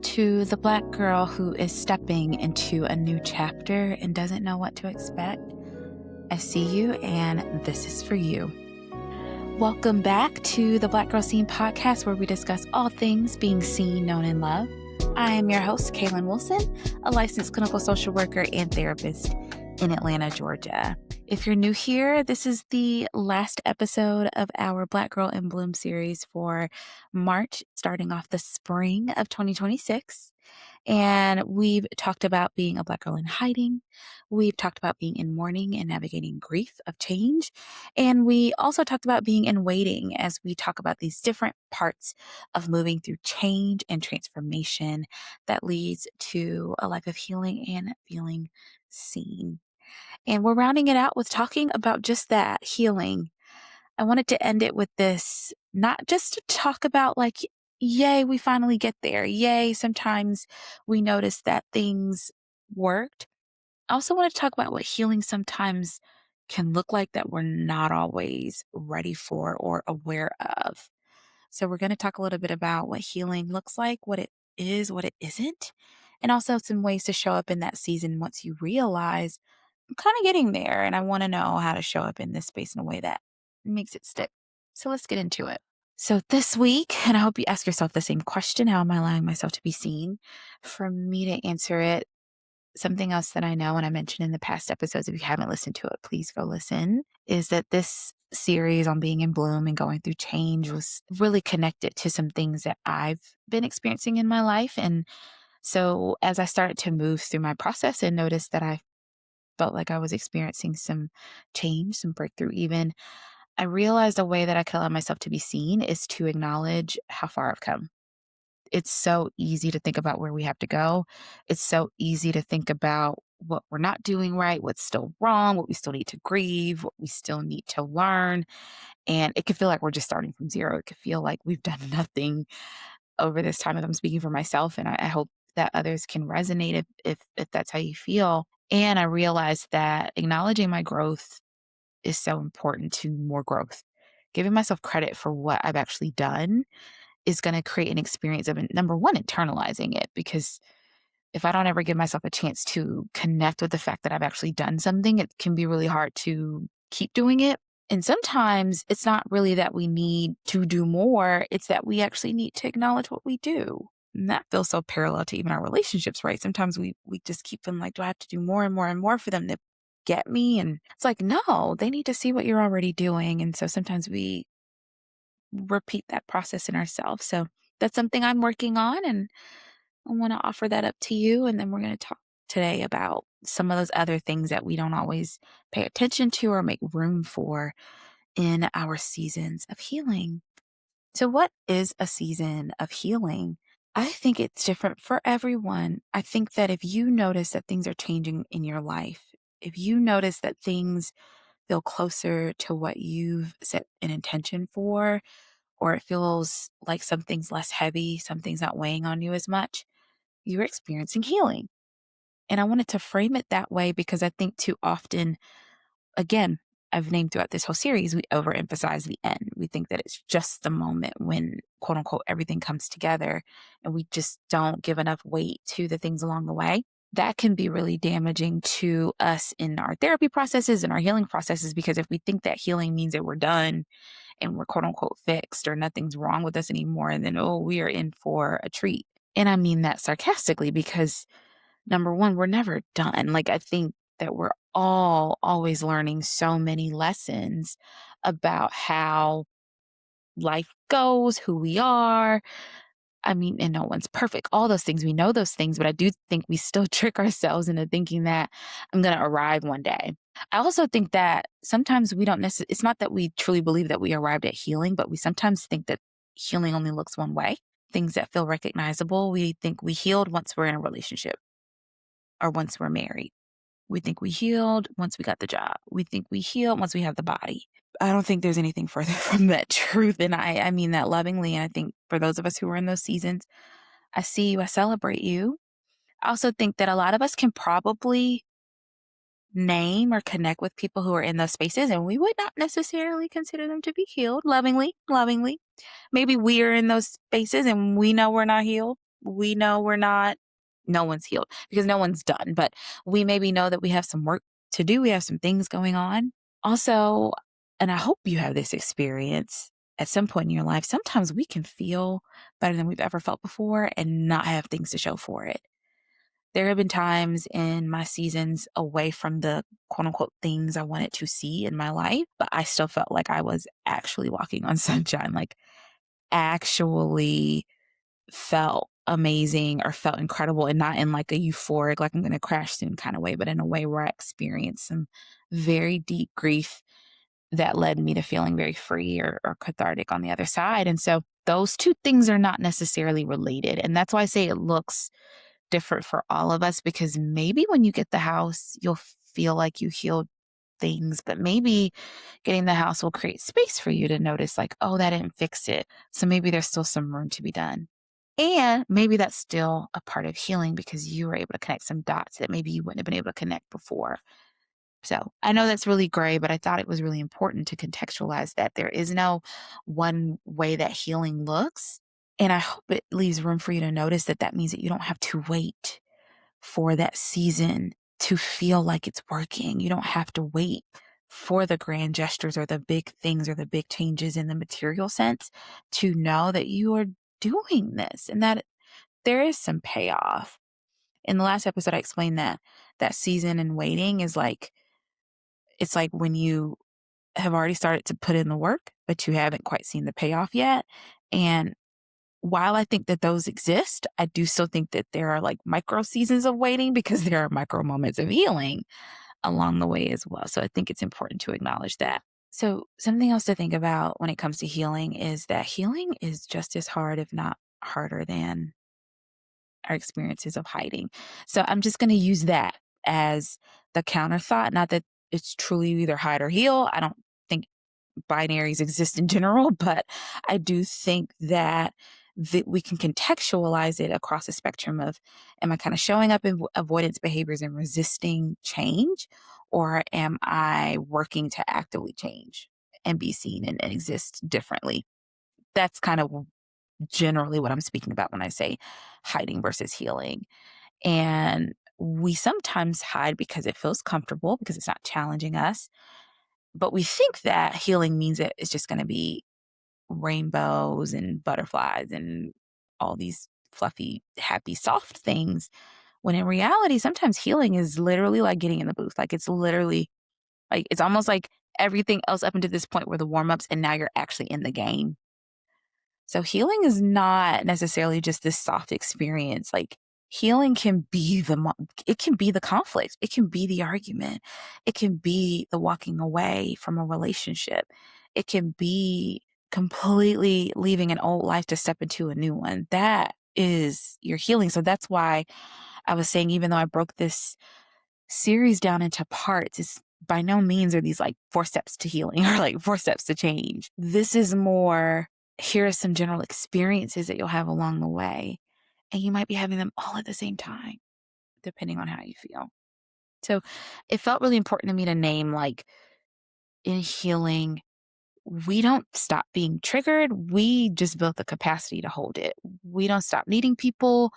To the Black girl who is stepping into a new chapter and doesn't know what to expect, I see you, and this is for you. Welcome back to the Black Girl Scene podcast, where we discuss all things being seen, known, and loved. I am your host, Kaylin Wilson, a licensed clinical social worker and therapist in Atlanta, Georgia. If you're new here, this is the last episode of our Black Girl in Bloom series for March, starting off the spring of 2026. And we've talked about being a Black girl in hiding. We've talked about being in mourning and navigating grief of change. And we also talked about being in waiting as we talk about these different parts of moving through change and transformation that leads to a life of healing and feeling seen. And we're rounding it out with talking about just that, healing. I wanted to end it with this, not just to talk about like, yay, we finally get there. Yay, sometimes we notice that things worked. I also want to talk about what healing sometimes can look like that we're not always ready for or aware of. So we're going to talk a little bit about what healing looks like, what it is, what it isn't, and also some ways to show up in that season once you realize I'm kind of getting there and I want to know how to show up in this space in a way that makes it stick. So let's get into it. So this week, and I hope you ask yourself the same question, how am I allowing myself to be seen? For me to answer it, something else that I know, and I mentioned in the past episodes, if you haven't listened to it, please go listen, is that this series on being in bloom and going through change was really connected to some things that I've been experiencing in my life. And so as I started to move through my process and noticed that I felt like I was experiencing some change, some breakthrough even, I realized a way that I could allow myself to be seen is to acknowledge how far I've come. It's so easy to think about where we have to go. It's so easy to think about what we're not doing right, what's still wrong, what we still need to grieve, what we still need to learn. And it could feel like we're just starting from zero. It could feel like we've done nothing over this time, if I'm speaking for myself. And I hope that others can resonate if that's how you feel. And I realized that acknowledging my growth is so important to more growth. Giving myself credit for what I've actually done is going to create an experience of, number one, internalizing it. Because if I don't ever give myself a chance to connect with the fact that I've actually done something, it can be really hard to keep doing it. And sometimes it's not really that we need to do more, it's that we actually need to acknowledge what we do. And that feels so parallel to even our relationships, right? Sometimes we just keep feeling like, do I have to do more and more and more for them to get me? And it's like, no, they need to see what you're already doing. And so sometimes we repeat that process in ourselves. So that's something I'm working on, and I want to offer that up to you. And then we're going to talk today about some of those other things that we don't always pay attention to or make room for in our seasons of healing. So what is a season of healing? I think it's different for everyone. I think that if you notice that things are changing in your life, if you notice that things feel closer to what you've set an intention for, or it feels like something's less heavy, something's not weighing on you as much, you're experiencing healing. And I wanted to frame it that way because I think too often, again, I've named throughout this whole series, we overemphasize the end. We think that it's just the moment when, quote unquote, everything comes together, and we just don't give enough weight to the things along the way. That can be really damaging to us in our therapy processes and our healing processes, because if we think that healing means that we're done and we're, quote unquote, fixed or nothing's wrong with us anymore, and then, oh, we are in for a treat. And I mean that sarcastically because, number one, we're never done. Like, I think that we're all always learning so many lessons about how life goes, who we are. I mean, and no one's perfect. All those things, we know those things, but I do think we still trick ourselves into thinking that I'm going to arrive one day. I also think that sometimes we don't necessarily, it's not that we truly believe that we arrived at healing, but we sometimes think that healing only looks one way. Things that feel recognizable, we think we healed once we're in a relationship or once we're married. We think we healed once we got the job. We think we healed once we have the body. I don't think there's anything further from that truth. And I mean that lovingly. And I think for those of us who are in those seasons, I see you, I celebrate you. I also think that a lot of us can probably name or connect with people who are in those spaces, and we would not necessarily consider them to be healed. Lovingly. Maybe we are in those spaces and we know we're not healed. we know we're not, no one's healed because no one's done, but we maybe know that we have some work to do. We have some things going on. Also, and I hope you have this experience at some point in your life, sometimes we can feel better than we've ever felt before and not have things to show for it. There have been times in my seasons away from the quote unquote things I wanted to see in my life, but I still felt like I was actually walking on sunshine, like actually felt amazing or felt incredible and not in like a euphoric, like I'm going to crash soon kind of way, but in a way where I experienced some very deep grief that led me to feeling very free or cathartic on the other side. And so those two things are not necessarily related. And that's why I say it looks different for all of us because maybe when you get the house, you'll feel like you healed things, but maybe getting the house will create space for you to notice, like, oh, that didn't fix it. So maybe there's still some room to be done. And maybe that's still a part of healing because you were able to connect some dots that maybe you wouldn't have been able to connect before. So I know that's really gray, but I thought it was really important to contextualize that there is no one way that healing looks. And I hope it leaves room for you to notice that that means that you don't have to wait for that season to feel like it's working. You don't have to wait for the grand gestures or the big things or the big changes in the material sense to know that you are doing this and that there is some payoff. In the last episode, I explained that that season and waiting is like, it's like when you have already started to put in the work, but you haven't quite seen the payoff yet. And while I think that those exist, I do still think that there are like micro seasons of waiting because there are micro moments of healing along the way as well. So I think it's important to acknowledge that. So something else to think about when it comes to healing is that healing is just as hard, if not harder than our experiences of hiding. So I'm just going to use that as the counter thought. Not that it's truly either hide or heal. I don't think binaries exist in general, but I do think that we can contextualize it across the spectrum of, am I kind of showing up in avoidance behaviors and resisting change, or am I working to actively change and be seen and exist differently? That's kind of generally what I'm speaking about when I say hiding versus healing. And we sometimes hide because it feels comfortable, because it's not challenging us. But we think that healing means that it's just going to be rainbows and butterflies and all these fluffy, happy, soft things. When in reality, sometimes healing is literally like getting in the booth. Like it's literally like, it's almost like everything else up until this point were the warm ups, and now you're actually in the game. So healing is not necessarily just this soft experience. Like healing can be it can be the conflict. It can be the argument. It can be the walking away from a relationship. It can be completely leaving an old life to step into a new one. That is your healing. So that's why I was saying, even though I broke this series down into parts, it's by no means are these like 4 steps to healing or like 4 steps to change. This is more, here are some general experiences that you'll have along the way. And you might be having them all at the same time, depending on how you feel. So it felt really important to me to name, like, in healing, we don't stop being triggered. We just built the capacity to hold it. We don't stop needing people.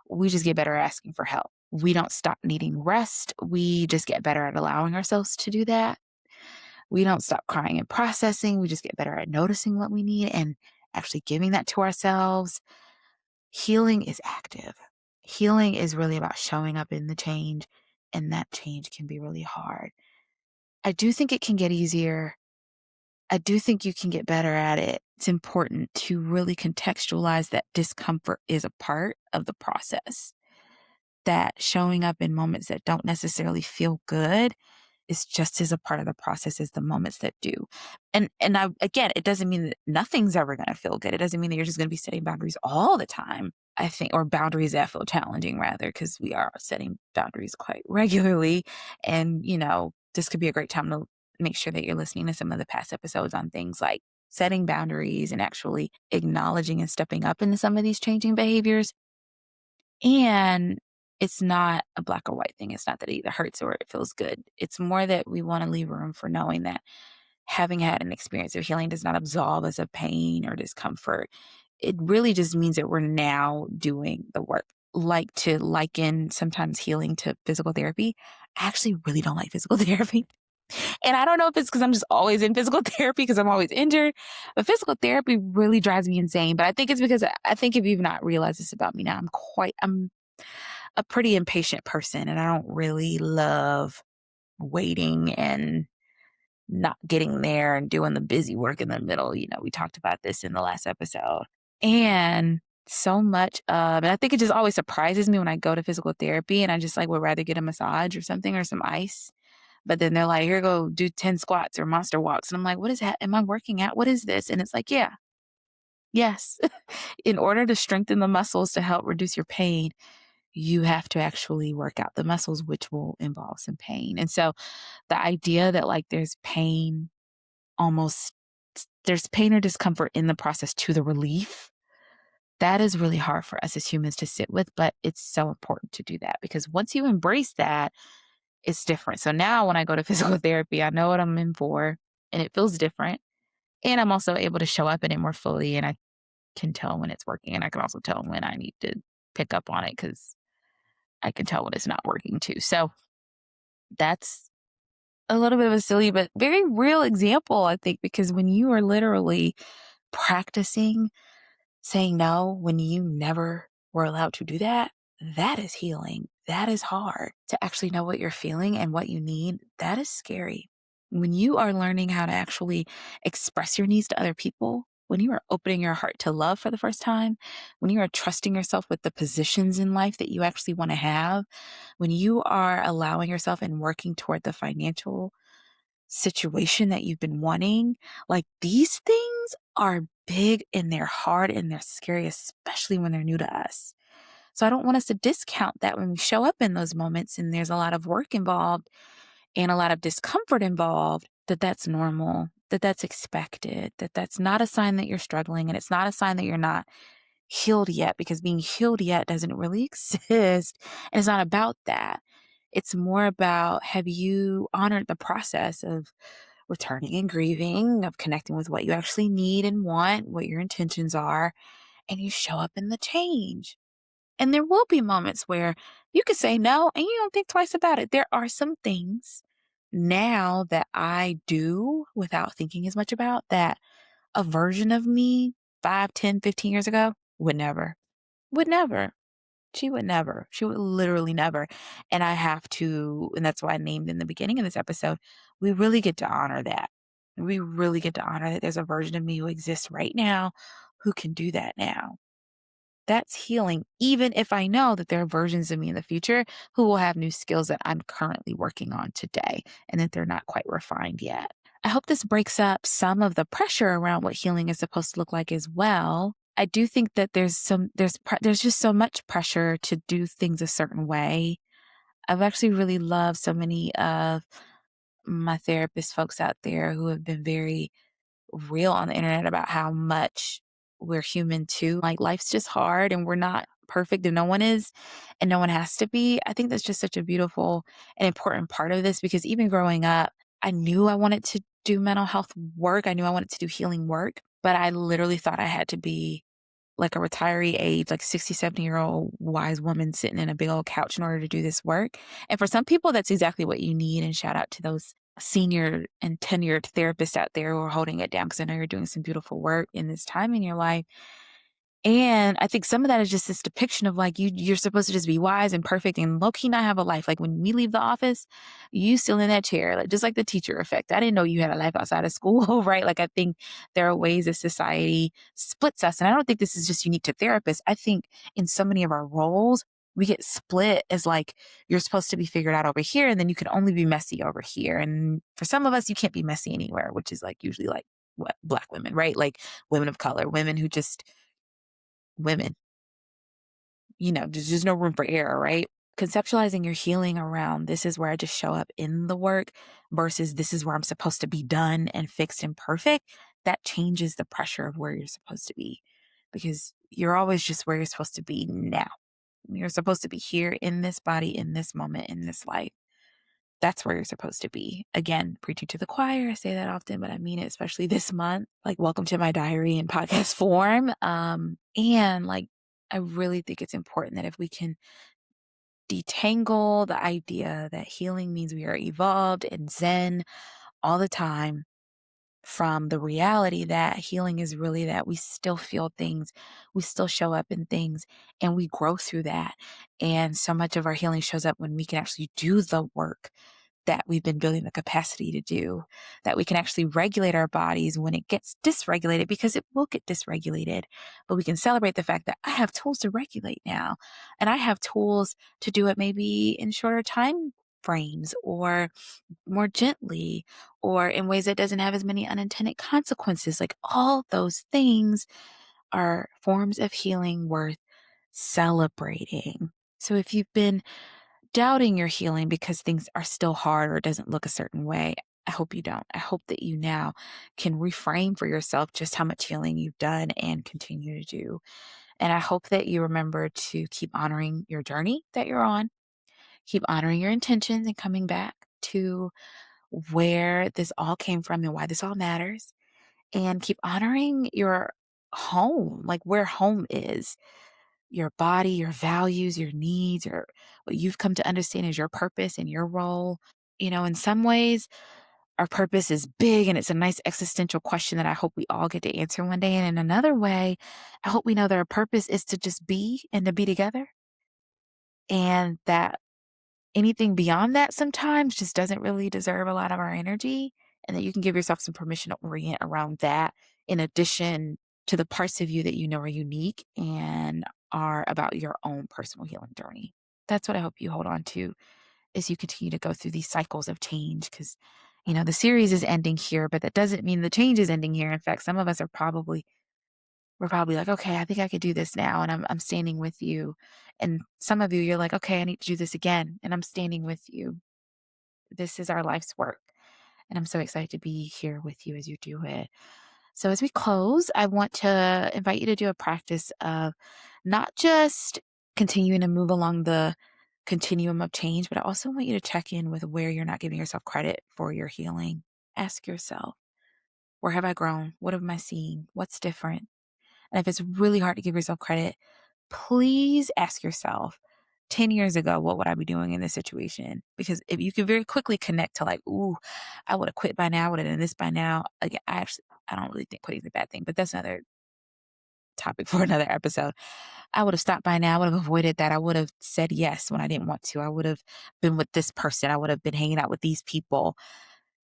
We just get better at asking for help. We don't stop needing rest. We just get better at allowing ourselves to do that. We don't stop crying and processing. We just get better at noticing what we need and actually giving that to ourselves. Healing is active. Healing is really about showing up in the change, and that change can be really hard. I do think it can get easier. I do think you can get better at it. It's important to really contextualize that discomfort is a part of the process, that showing up in moments that don't necessarily feel good is just as a part of the process as the moments that do. Again, it doesn't mean that nothing's ever going to feel good. It doesn't mean that you're just going to be setting boundaries all the time. I think, or boundaries that feel challenging rather, because we are setting boundaries quite regularly. And, this could be a great time to make sure that you're listening to some of the past episodes on things like setting boundaries and actually acknowledging and stepping up into some of these changing behaviors. And it's not a black or white thing. It's not that it either hurts or it feels good. It's more that we want to leave room for knowing that having had an experience of healing does not absolve us of pain or discomfort. it really just means that we're now doing the work. Like to liken sometimes healing to physical therapy. I actually really don't like physical therapy. And I don't know if it's because I'm just always in physical therapy because I'm always injured, but physical therapy really drives me insane. But I think it's because I think if you've not realized this about me now, I'm a pretty impatient person and I don't really love waiting and not getting there and doing the busy work in the middle. We talked about this in the last episode. And so much and I think it just always surprises me when I go to physical therapy and I just like would rather get a massage or something or some ice. But then they're like, here, go do 10 squats or monster walks. And I'm like, what is that? Am I working out? What is this? And it's like, yeah, yes. In order to strengthen the muscles to help reduce your pain, you have to actually work out the muscles, which will involve some pain. And so the idea that like almost there's pain or discomfort in the process to the relief, that is really hard for us as humans to sit with, but it's so important to do that because once you embrace that, it's different. So now when I go to physical therapy, I know what I'm in for and it feels different. And I'm also able to show up in it more fully and I can tell when it's working. And I can also tell when I need to pick up on it because I can tell when it's not working too. So that's a little bit of a silly, but very real example, I think, because when you are literally practicing saying no when you never were allowed to do that, that is healing. That is hard to actually know what you're feeling and what you need. That is scary. When you are learning how to actually express your needs to other people, when you are opening your heart to love for the first time, when you are trusting yourself with the positions in life that you actually want to have, when you are allowing yourself and working toward the financial situation that you've been wanting, like these things are big and they're hard and they're scary, especially when they're new to us. So I don't want us to discount that when we show up in those moments and there's a lot of work involved and a lot of discomfort involved, that that's normal, that that's expected, that that's not a sign that you're struggling and it's not a sign that you're not healed yet because being healed yet doesn't really exist. And it's not about that. It's more about have you honored the process of returning and grieving, of connecting with what you actually need and want, what your intentions are, and you show up in the change. And there will be moments where you could say no and you don't think twice about it. There are some things now that I do without thinking as much about that a version of me 5, 10, 15 years ago would never, would never. She would never. She would literally never. And I have to, and that's why I named in the beginning of this episode, we really get to honor that. We really get to honor that there's a version of me who exists right now who can do that now. That's healing, even if I know that there are versions of me in the future who will have new skills that I'm currently working on today and that they're not quite refined yet. I hope this breaks up some of the pressure around what healing is supposed to look like as well. I do think that there's just so much pressure to do things a certain way. I've actually really loved so many of my therapist folks out there who have been very real on the internet about how much we're human too. Like life's just hard and we're not perfect and no one is and no one has to be. I think that's just such a beautiful and important part of this because even growing up, I knew I wanted to do mental health work. I knew I wanted to do healing work, but I literally thought I had to be like a retiree age, like 60, 70-year-old wise woman sitting in a big old couch in order to do this work. And for some people, that's exactly what you need. And shout out to those senior and tenured therapists out there who are holding it down because I know you're doing some beautiful work in this time in your life. And I think some of that is just this depiction of like you're supposed to just be wise and perfect and low key not have a life. Like when we leave the office, you still in that chair, like just like the teacher effect. I didn't know you had a life outside of school, right? Like I think there are ways that society splits us. And I don't think this is just unique to therapists. I think in so many of our roles, we get split as like you're supposed to be figured out over here and then you can only be messy over here. And for some of us, you can't be messy anywhere, which is like usually like what Black women, right? Like women of color, women who just women, there's just no room for error, right? Conceptualizing your healing around this is where I just show up in the work versus this is where I'm supposed to be done and fixed and perfect, that changes the pressure of where you're supposed to be because you're always just where you're supposed to be now. You're supposed to be here in this body, in this moment, in this life. That's where you're supposed to be. Again, preaching to the choir. I say that often, but I mean it, especially this month. Like, welcome to my diary in podcast form. And like, I really think it's important that if we can detangle the idea that healing means we are evolved and zen all the time from the reality that healing is really that we still feel things, we still show up in things, and we grow through that. And so much of our healing shows up when we can actually do the work that we've been building the capacity to do, that we can actually regulate our bodies when it gets dysregulated, because it will get dysregulated. But we can celebrate the fact that I have tools to regulate now, and I have tools to do it maybe in shorter time frames or more gently or in ways that doesn't have as many unintended consequences. Like, all those things are forms of healing worth celebrating. So if you've been doubting your healing because things are still hard or it doesn't look a certain way, I hope you don't. I hope that you now can reframe for yourself just how much healing you've done and continue to do. And I hope that you remember to keep honoring your journey that you're on, keep honoring your intentions and coming back to where this all came from and why this all matters, and keep honoring your home, like where home is, your body, your values, your needs, or what you've come to understand is your purpose and your role. In some ways, our purpose is big and it's a nice existential question that I hope we all get to answer one day. And in another way, I hope we know that our purpose is to just be and to be together. And that anything beyond that sometimes just doesn't really deserve a lot of our energy. And that you can give yourself some permission to orient around that, in addition to the parts of you that you know are unique and are about your own personal healing journey. That's what I hope you hold on to as you continue to go through these cycles of change. Because, the series is ending here, but that doesn't mean the change is ending here. In fact, some of us we're probably like, okay, I think I could do this now. And I'm standing with you. And some of you, you're like, okay, I need to do this again. And I'm standing with you. This is our life's work. And I'm so excited to be here with you as you do it. So as we close, I want to invite you to do a practice of not just continuing to move along the continuum of change, but I also want you to check in with where you're not giving yourself credit for your healing. Ask yourself, where have I grown? What am I seeing? What's different? And if it's really hard to give yourself credit, please ask yourself, 10 years ago, what would I be doing in this situation? Because if you can very quickly connect to like, ooh, I would have quit by now, I would have done this by now. Again, I don't really think quitting is a bad thing, but that's another topic for another episode. I would have stopped by now. I would have avoided that. I would have said yes when I didn't want to. I would have been with this person. I would have been hanging out with these people.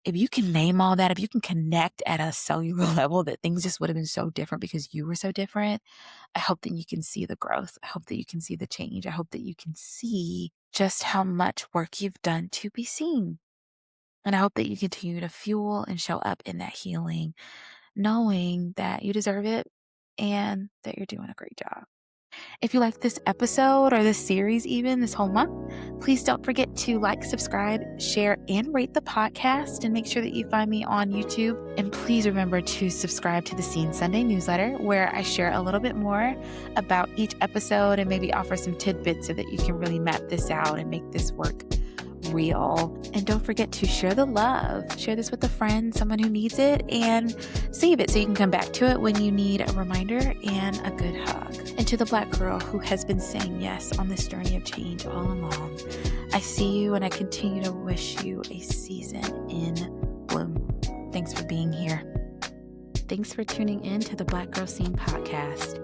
If you can name all that, if you can connect at a cellular level that things just would have been so different because you were so different, I hope that you can see the growth. I hope that you can see the change. I hope that you can see just how much work you've done to be seen. And I hope that you continue to fuel and show up in that healing, knowing that you deserve it and that you're doing a great job. If you like this episode or this series, even this whole month, please don't forget to like, subscribe, share, and rate the podcast, and make sure that you find me on YouTube. And please remember to subscribe to the Scene Sunday newsletter, where I share a little bit more about each episode and maybe offer some tidbits so that you can really map this out and make this work real. And don't forget to share the love. Share this with a friend, someone who needs it, and save it so you can come back to it when you need a reminder and a good hug. And to the Black girl who has been saying yes on this journey of change all along, I see you and I continue to wish you a season in bloom. Thanks for being here. Thanks for tuning in to the Black Girl Scene podcast.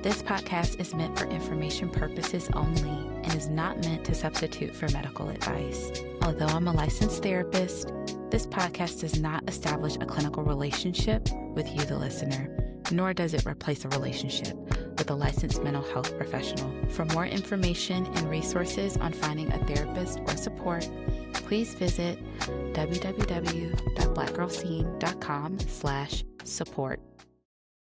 This podcast is meant for information purposes only and is not meant to substitute for medical advice. Although I'm a licensed therapist, this podcast does not establish a clinical relationship with you, the listener, nor does it replace a relationship with a licensed mental health professional. For more information and resources on finding a therapist or support, please visit www.blackgirlscene.com/support.